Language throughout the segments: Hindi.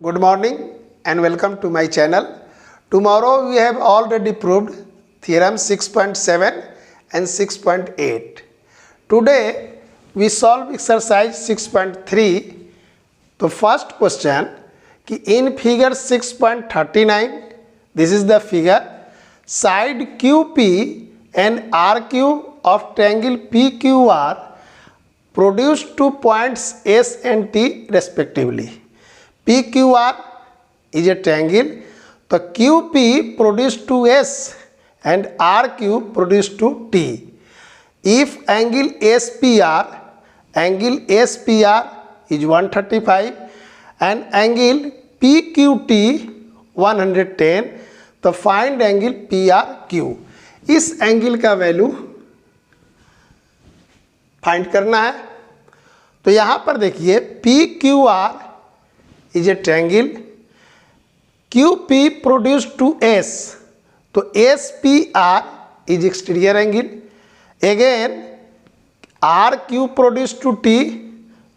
Good morning and welcome to my channel. Tomorrow we have already proved theorem 6.7 and 6.8. Today we solve exercise 6.3. The first question कि in figure 6.39 this is the figure, side QP and RQ of triangle PQR produce 2 points S and T respectively. PQR is a triangle, तो QP produce to S and RQ produce to T. If angle SPR is 135 and angle PQT 110, तो फाइंड एंगल PRQ. इस एंगल का वैल्यू फाइंड करना है. तो यहाँ पर देखिए PQR is a triangle, QP produce to S, तो SPR is exterior angle. Again RQ produce to T,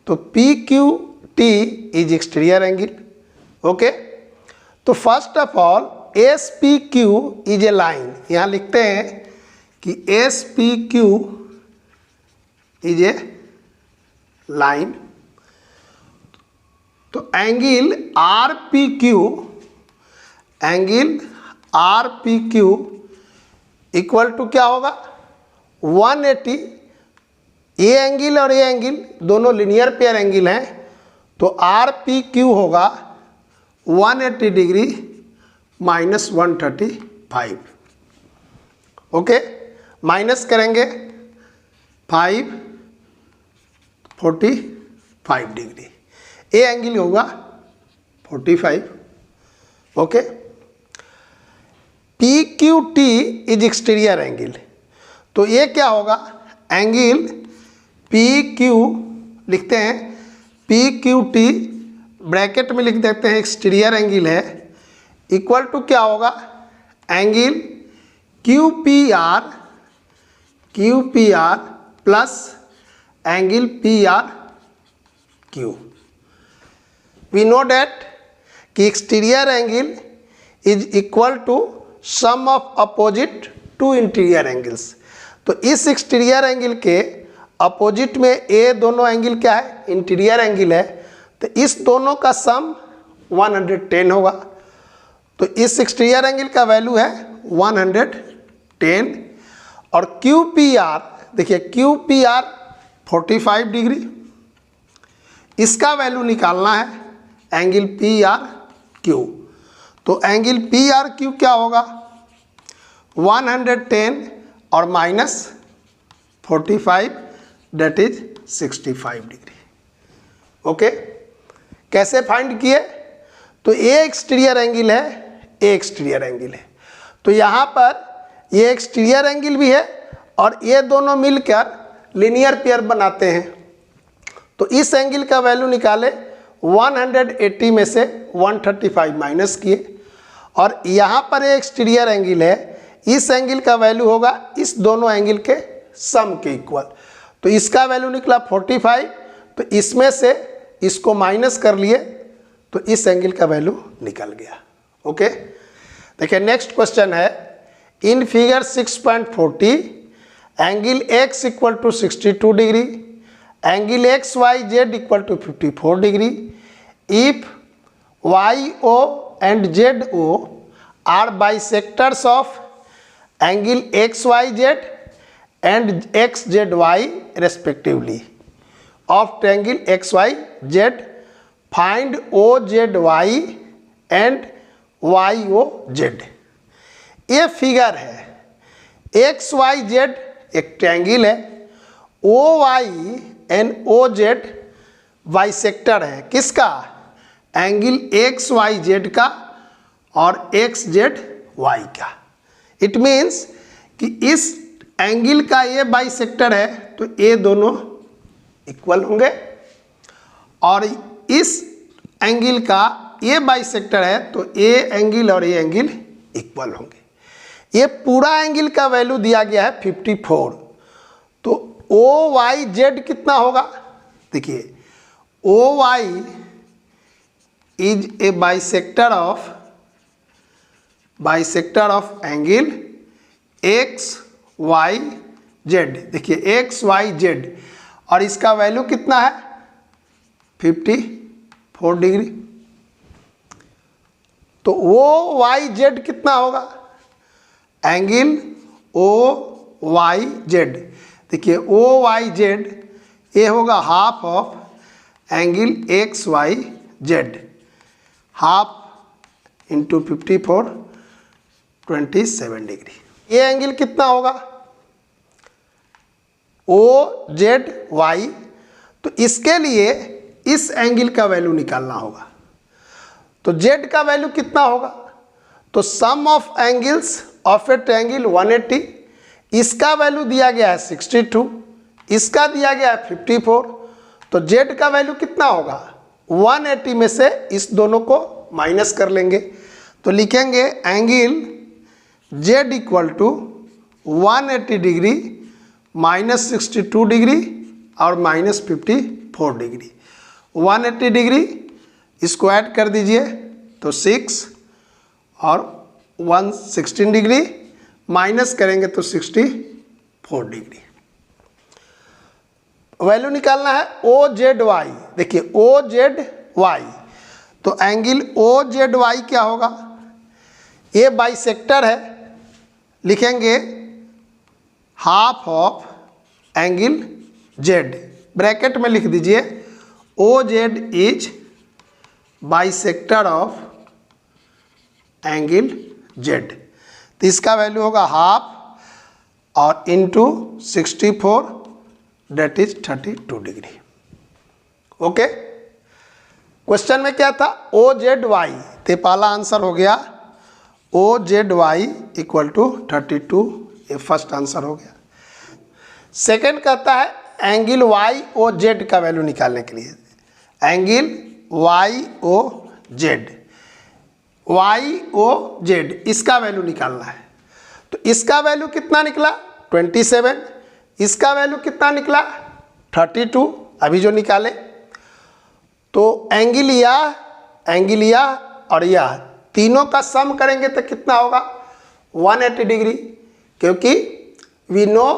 तो PQT is exterior angle. Okay, तो first of all SPQ is a line. यहाँ लिखते हैं कि SPQ इज ए लाइन. तो एंगल RPQ इक्वल टू क्या होगा 180. ये एंगल और ये एंगल दोनों लिनियर पेयर एंगल हैं, तो RPQ होगा 180 डिग्री माइनस 135. ओके, माइनस करेंगे 45 डिग्री. ए एंगल होगा 45. Okay, PQT is exterior angle, तो ये क्या होगा एंगल PQ लिखते हैं, PQT ब्रैकेट में लिख देते हैं एक्सटीरियर एंगल है, इक्वल टू क्या होगा angle QPR plus angle PRQ. We know that कि exterior angle is equal to sum of opposite to interior angles. तो इस एक्सटीरियर एंगल के अपोजिट में ये दोनों एंगल क्या है इंटीरियर एंगल है, तो इस दोनों का सम 110 होगा. तो इस एक्सटीरियर एंगल का वैल्यू है 110. और QPR देखिए QPR 45 डिग्री, इसका वैल्यू निकालना है एंगल PRQ. तो एंगल PRQ क्या होगा 110 और minus 45 that is 65 degree. Okay, कैसे फाइंड किए, तो ये एक्सटीरियर एंगल है, ये एक्सटीरियर एंगल है, तो यहाँ पर ये एक्सटीरियर एंगल भी है और ये दोनों मिलकर लीनियर पेयर बनाते हैं. तो इस एंगल का वैल्यू निकाले, 180 में से 135 माइनस किए, और यहाँ पर ये एक्सटीरियर एंगल है, इस एंगल का वैल्यू होगा इस दोनों एंगल के सम के इक्वल. तो इसका वैल्यू निकला 45, तो इसमें से इसको माइनस कर लिए, तो इस एंगल का वैल्यू निकल गया. ओके, देखिए नेक्स्ट क्वेश्चन है, in figure 6.40 angle X equal to 62 degree, angle XYZ equal to 54 degree. If YO and ZO are bisectors of angle XYZ and XZY respectively of triangle XYZ, find OZY and YOZ. ये फिगर है, XYZ एक ट्रायंगल है, OY एंड OZ बाइसेक्टर है. किसका एंगल XYZ का और XZY का. इट मीन्स कि इस एंगल का ये बाइसेक्टर है, तो ये दोनों इक्वल होंगे, और इस एंगल का ये बाइसेक्टर है, तो ये एंगल और ये एंगल इक्वल होंगे. ये पूरा एंगल का वैल्यू दिया गया है 54. तो OYZ कितना होगा, देखिए OY is a bisector of angle X Y Z. देखिए एक्स वाई जेड, और इसका वैल्यू कितना है 54 डिग्री। तो ओ वाई जेड कितना होगा, एंगल ओ वाई जेड। देखिए ओ वाई जेड ये होगा half of angle X Y Z, half into 54 27 degree. ये एंगल कितना होगा ओ जेड वाई। तो इसके लिए इस एंगल का वैल्यू निकालना होगा। तो जेड का वैल्यू कितना होगा, तो sum of angles of a triangle 180, इसका वैल्यू दिया गया है 62, इसका दिया गया है 54। तो जेड का वैल्यू कितना होगा, 180 में से इस दोनों को माइनस कर लेंगे। तो लिखेंगे angle Z equal to 180 degree minus 62 degree और माइनस 54 डिग्री। 180 डिग्री इसको ऐड कर दीजिए तो 6 और 116 डिग्री माइनस करेंगे तो 64 डिग्री। वैल्यू निकालना है ओ जेड वाई। देखिए ओ जेड वाई, तो एंगल ओ जेड वाई क्या होगा, ये बाइसेक्टर है, लिखेंगे half of angle Z, bracket में लिख दीजिए O Z is bisector of angle Z. तो इसका वैल्यू होगा हाफ और into 64 that is 32 degree. Okay, question में क्या था ओ जेड वाई, तो पहला आंसर हो गया O Z Y equal to 32, ये फर्स्ट आंसर हो गया। सेकंड कहता है एंगल वाई ओ जेड का वैल्यू निकालने के लिए, angle Y O Z, Y O Z इसका वैल्यू निकालना है। तो इसका वैल्यू कितना निकला 27, इसका वैल्यू कितना निकला 32 अभी जो निकाले। तो एंगल या और यह तीनों का सम करेंगे तो कितना होगा 180 डिग्री, क्योंकि वी नो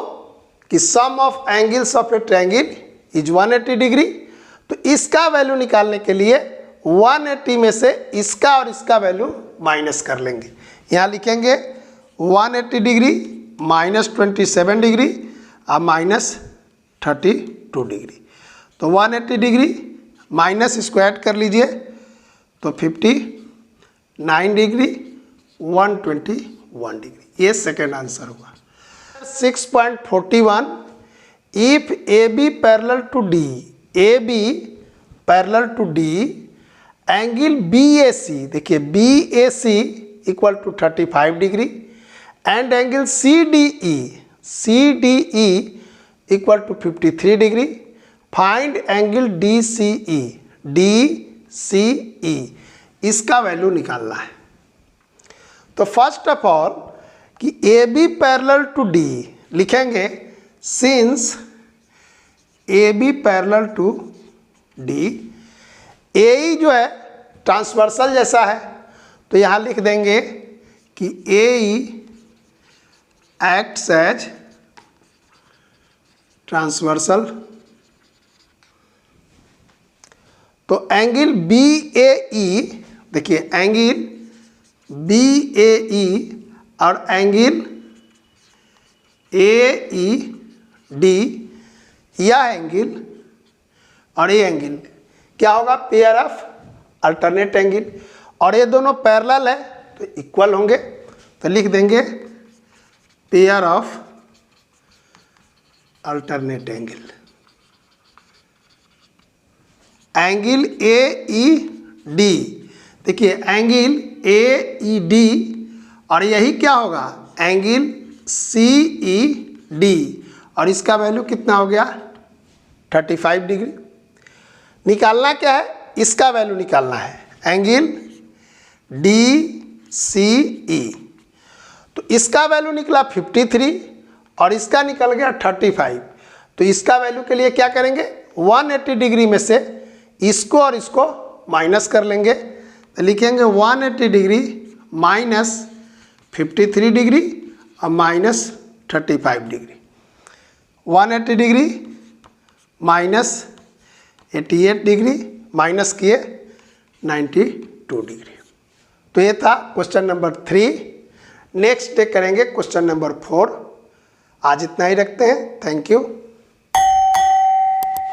कि sum of angles of a triangle is 180 degree. तो इसका वैल्यू निकालने के लिए 180 में से इसका और इसका वैल्यू माइनस कर लेंगे। यहाँ लिखेंगे 180 डिग्री माइनस 27 डिग्री और माइनस 32 डिग्री। तो 180 डिग्री माइनस इसको ऐड कर लीजिए तो 59 डिग्री 121 डिग्री, ये सेकेंड आंसर हुआ। 6.41 if A B parallel to D, A B parallel to D, angle B A C, देखिए B A C equal to 35 degree and angle C D E equal to 53 degree, find angle D C E, इसका वैल्यू निकालना है। तो फर्स्ट ऑफ ऑल कि A B parallel to D लिखेंगे, since A B parallel to D, ए ई जो है ट्रांसवर्सल जैसा है, तो यहाँ लिख देंगे कि ए ई एक्ट्स एज ट्रांसवर्सल। तो एंगल बी ए ई, देखिए एंगल बी ए ई और एंगल ए ई डी, यह एंगल और ये एंगल क्या होगा पेयर ऑफ अल्टरनेट एंगल, और ये दोनों पैरेलल है तो इक्वल होंगे। तो लिख देंगे pair of alternate angle. Angle A E D, देखिए एंगल ए ई डी और यही क्या होगा एंगल सी ई डी, और इसका वैल्यू कितना हो गया 35 डिग्री। निकालना क्या है, इसका वैल्यू निकालना है एंगल डी सी ई। तो इसका वैल्यू निकला 53 और इसका निकल गया 35। तो इसका वैल्यू के लिए क्या करेंगे 180 डिग्री में से इसको और इसको माइनस कर लेंगे तो लिखेंगे 180 डिग्री माइनस 53 डिग्री और minus 35 degree. 180 degree minus 88 degree minus किए 92 डिग्री। तो ये था क्वेश्चन नंबर 3। नेक्स्ट डे करेंगे क्वेश्चन नंबर 4। आज इतना ही रखते हैं। Thank you.